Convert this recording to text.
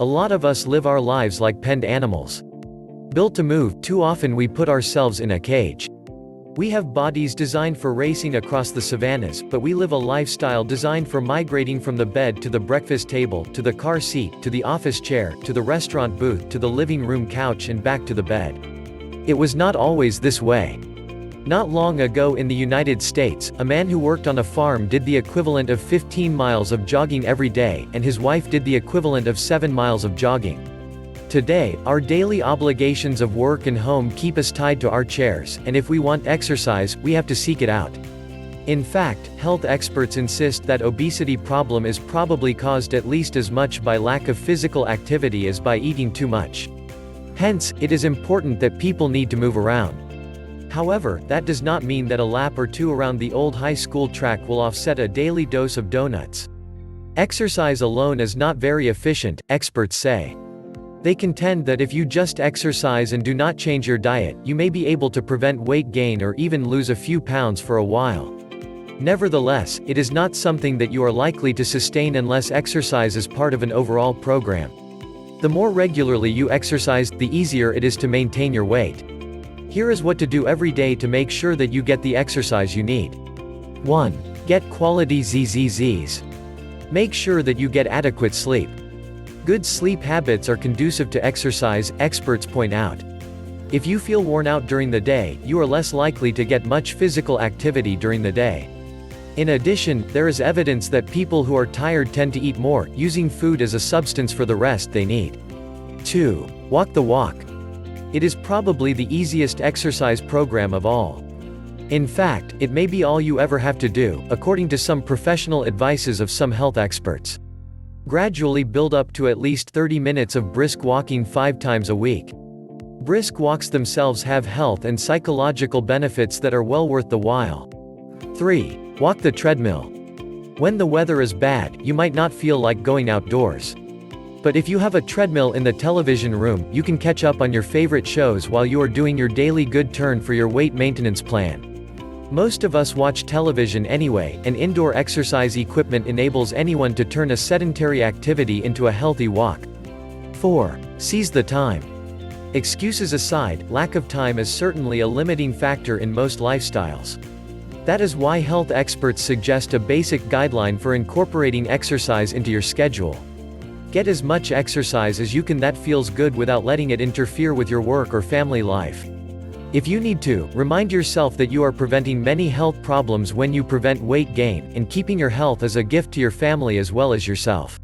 A lot of us live our lives like penned animals. Built to move, too often we put ourselves in a cage. We have bodies designed for racing across the savannas, but we live a lifestyle designed for migrating from the bed to the breakfast table, to the car seat, to the office chair, to the restaurant booth, to the living room couch and back to the bed. It was not always this way. Not long ago in the United States, a man who worked on a farm did the equivalent of 15 miles of jogging every day, and his wife did the equivalent of 7 miles of jogging. Today, our daily obligations of work and home keep us tied to our chairs, and if we want exercise, we have to seek it out. In fact, health experts insist that obesity problem is probably caused at least as much by lack of physical activity as by eating too much. Hence, it is important that people need to move around. However, that does not mean that a lap or two around the old high school track will offset a daily dose of donuts. Exercise alone is not very efficient, experts say. They contend that if you just exercise and do not change your diet, you may be able to prevent weight gain or even lose a few pounds for a while. Nevertheless, it is not something that you are likely to sustain unless exercise is part of an overall program. The more regularly you exercise, the easier it is to maintain your weight. Here is what to do every day to make sure that you get the exercise you need. 1. Get quality ZZZs. Make sure that you get adequate sleep. Good sleep habits are conducive to exercise, experts point out. If you feel worn out during the day, you are less likely to get much physical activity during the day. In addition, there is evidence that people who are tired tend to eat more, using food as a substance for the rest they need. 2. Walk the walk. It is probably the easiest exercise program of all. In fact, it may be all you ever have to do, according to some professional advices of some health experts. Gradually build up to at least 30 minutes of brisk walking 5 times a week. Brisk walks themselves have health and psychological benefits that are well worth the while. 3. Walk the treadmill. When the weather is bad, you might not feel like going outdoors. But if you have a treadmill in the television room, you can catch up on your favorite shows while you are doing your daily good turn for your weight maintenance plan. Most of us watch television anyway, and indoor exercise equipment enables anyone to turn a sedentary activity into a healthy walk. 4. Seize the time. Excuses aside, lack of time is certainly a limiting factor in most lifestyles. That is why health experts suggest a basic guideline for incorporating exercise into your schedule. Get as much exercise as you can that feels good without letting it interfere with your work or family life. If you need to, remind yourself that you are preventing many health problems when you prevent weight gain, and keeping your health is a gift to your family as well as yourself.